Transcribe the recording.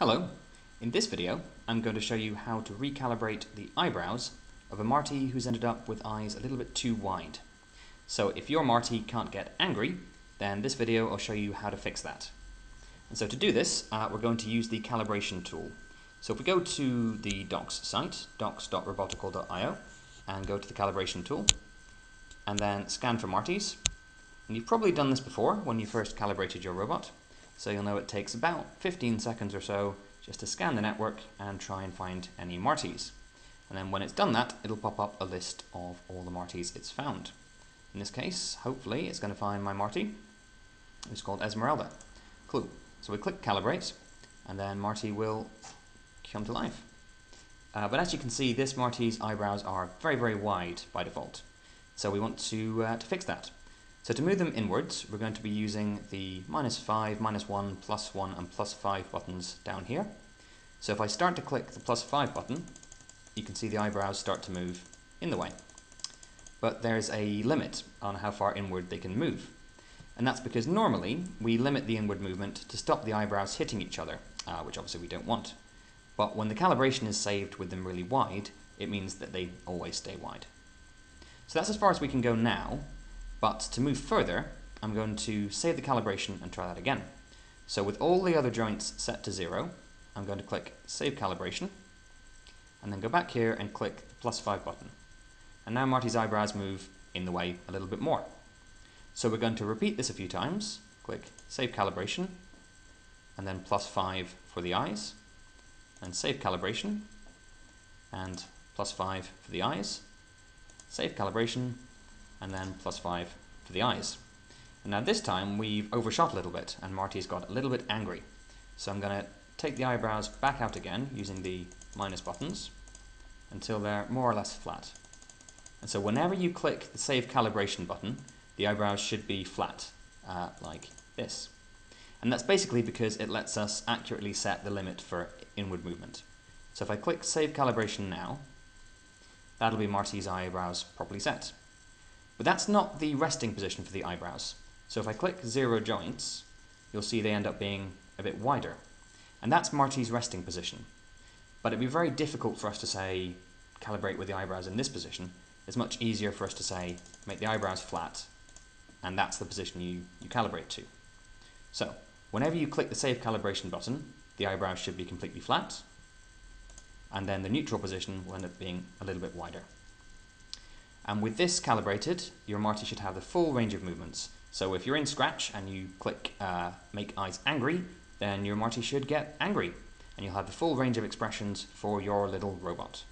Hello, in this video I'm going to show you how to recalibrate the eyebrows of a Marty who's ended up with eyes a little bit too wide. So if your Marty can't get angry, then this video will show you how to fix that. And so to do this, we're going to use the calibration tool. So if we go to the docs site, docs.robotical.io, and go to the calibration tool, and then scan for Martys. And you've probably done this before when you first calibrated your robot. So you'll know it takes about 15 seconds or so just to scan the network and try and find any Martys. And then when it's done that, it'll pop up a list of all the Martys it's found. In this case, hopefully it's going to find my Marty, who's called Esmeralda. Cool. So we click Calibrate, and then Marty will come to life. But as you can see, this Marty's eyebrows are very, very wide by default. So we want to fix that. So to move them inwards, we're going to be using the -5, -1, +1 and +5 buttons down here. So if I start to click the +5 button, you can see the eyebrows start to move in the way. But there's a limit on how far inward they can move. And that's because normally we limit the inward movement to stop the eyebrows hitting each other, which obviously we don't want. But when the calibration is saved with them really wide, it means that they always stay wide. So that's as far as we can go now. But to move further, I'm going to save the calibration and try that again. So with all the other joints set to 0, I'm going to click Save Calibration, and then go back here and click the +5 button. And now Marty's eyebrows move in the way a little bit more. So we're going to repeat this a few times. Click Save Calibration, and then +5 for the eyes, and Save Calibration, and +5 for the eyes, Save Calibration, and then +5 for the eyes. And now this time we've overshot a little bit and Marty's got a little bit angry. So I'm going to take the eyebrows back out again using the minus buttons until they're more or less flat. And so whenever you click the Save Calibration button, the eyebrows should be flat, like this. And that's basically because it lets us accurately set the limit for inward movement. So if I click Save Calibration now, that'll be Marty's eyebrows properly set. But that's not the resting position for the eyebrows. So if I click 0 joints, you'll see they end up being a bit wider. And that's Marty's resting position. But it'd be very difficult for us to say, calibrate with the eyebrows in this position. It's much easier for us to say, make the eyebrows flat, and that's the position you calibrate to. So whenever you click the Save Calibration button, the eyebrows should be completely flat, and then the neutral position will end up being a little bit wider. And with this calibrated, your Marty should have the full range of movements. So if you're in Scratch and you click Make Eyes Angry, then your Marty should get angry. And you'll have the full range of expressions for your little robot.